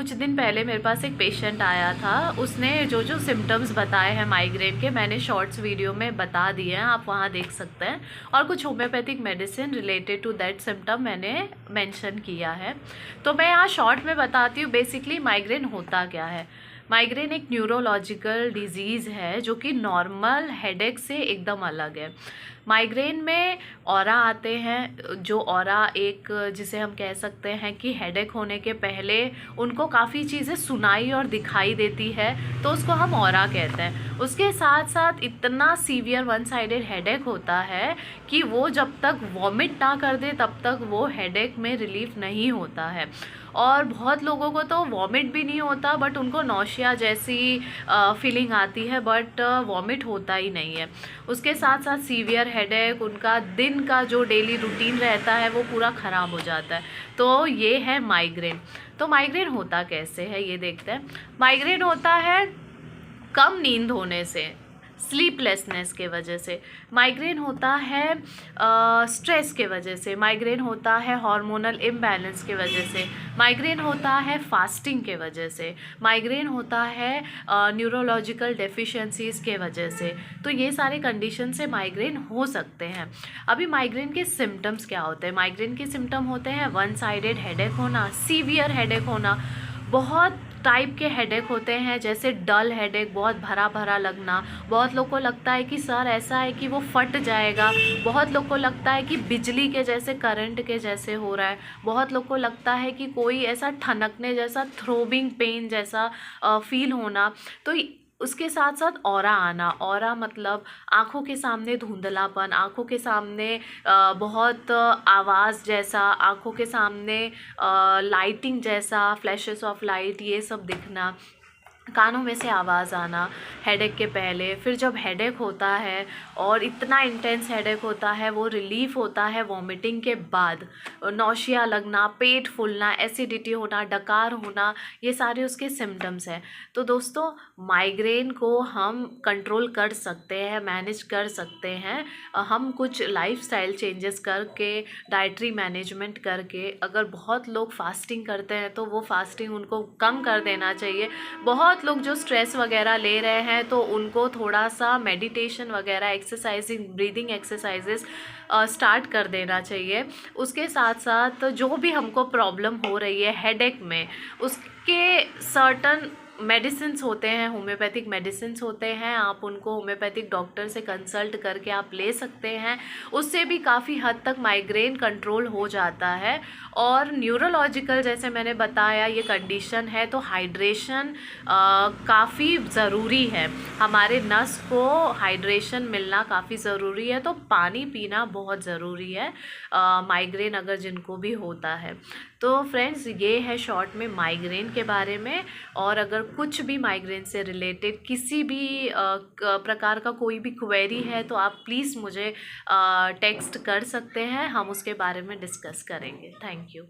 कुछ दिन पहले मेरे पास एक पेशेंट आया था। उसने जो जो सिम्टम्स बताए हैं माइग्रेन के, मैंने शॉर्ट्स वीडियो में बता दिए हैं, आप वहाँ देख सकते हैं। और कुछ homeopathic medicine related to that symptom मैंने मेंशन किया है। तो मैं यहाँ शॉर्ट में बताती हूँ बेसिकली माइग्रेन होता क्या है। माइग्रेन एक न्यूरोलॉजिकल डिजीज़ है जो कि नॉर्मल हेडेक से एकदम अलग है। माइग्रेन में ऑरा आते हैं, जो ऑरा एक जिसे हम कह सकते हैं कि हेडेक होने के पहले उनको काफ़ी चीज़ें सुनाई और दिखाई देती है, तो उसको हम ऑरा कहते हैं। उसके साथ साथ इतना सीवियर वन साइडेड हेडेक होता है कि वो जब तक वॉमिट ना कर दे तब तक वो हेडेक में रिलीफ नहीं होता है। और बहुत लोगों को तो वॉमिट भी नहीं होता, बट उनको नौशिया जैसी फीलिंग आती है, बट वॉमिट होता ही नहीं है। उसके साथ साथ सीवियर हेडेक, उनका दिन का जो डेली रूटीन रहता है वो पूरा ख़राब हो जाता है। तो ये है माइग्रेन। तो माइग्रेन होता कैसे है ये देखते हैं। माइग्रेन होता है कम नींद होने से, स्लीपलेसनेस के वजह से। माइग्रेन होता है स्ट्रेस के वजह से। माइग्रेन होता है हार्मोनल इम्बैलेंस के वजह से। माइग्रेन होता है फास्टिंग के वजह से। माइग्रेन होता है न्यूरोलॉजिकल डेफिशिएंसीज़ के वजह से। तो ये सारे कंडीशन से माइग्रेन हो सकते हैं। अभी माइग्रेन के सिम्टम्स क्या होते हैं। माइग्रेन के सिम्टम होते हैं वन साइडेड हेडेक होना, सीवियर हेडेक होना, बहुत टाइप के हेडेक होते हैं, जैसे डल हेडेक, बहुत भरा भरा लगना। बहुत लोग को लगता है कि सर ऐसा है कि वो फट जाएगा। बहुत लोग को लगता है कि बिजली के जैसे, करंट के जैसे हो रहा है। बहुत लोग को लगता है कि कोई ऐसा ठनकने जैसा, थ्रोबिंग पेन जैसा फील होना। तो उसके साथ साथ ऑरा आना। ऑरा मतलब आँखों के सामने धुंधलापन, आँखों के सामने बहुत आवाज़ जैसा, आँखों के सामने लाइटिंग जैसा, फ्लैशेस ऑफ लाइट, ये सब दिखना, कानों में से आवाज़ आना हेडेक के पहले। फिर जब हेडेक होता है और इतना इंटेंस हेडेक होता है, वो रिलीफ होता है वॉमिटिंग के बाद। नौशिया लगना, पेट फूलना, एसिडिटी होना, डकार होना, ये सारे उसके सिम्टम्स हैं। तो दोस्तों, माइग्रेन को हम कंट्रोल कर सकते हैं, मैनेज कर सकते हैं हम कुछ लाइफस्टाइल चेंजेस करके, डाइटरी मैनेजमेंट करके। अगर बहुत लोग फास्टिंग करते हैं तो वो फास्टिंग उनको कम कर देना चाहिए। बहुत लोग जो स्ट्रेस वगैरह ले रहे हैं तो उनको थोड़ा सा मेडिटेशन वगैरह, एक्सरसाइजिंग, ब्रीदिंग एक्सरसाइजेस स्टार्ट कर देना चाहिए। उसके साथ साथ जो भी हमको प्रॉब्लम हो रही है हेडेक में, उसके सर्टन मेडिसिन्स होते हैं, होम्योपैथिक मेडिसिन्स होते हैं, आप उनको होम्योपैथिक डॉक्टर से कंसल्ट करके आप ले सकते हैं। उससे भी काफ़ी हद तक माइग्रेन कंट्रोल हो जाता है। और न्यूरोलॉजिकल, जैसे मैंने बताया, ये कंडीशन है तो हाइड्रेशन काफ़ी ज़रूरी है। हमारे नस को हाइड्रेशन मिलना काफ़ी ज़रूरी है, तो पानी पीना बहुत ज़रूरी है माइग्रेन अगर जिनको भी होता है। तो फ्रेंड्स, ये है शॉर्ट में माइग्रेन के बारे में। और अगर कुछ भी माइग्रेन से रिलेटेड किसी भी प्रकार का कोई भी क्वेरी है तो आप प्लीज़ मुझे टेक्स्ट कर सकते हैं, हम उसके बारे में डिस्कस करेंगे। Thank you.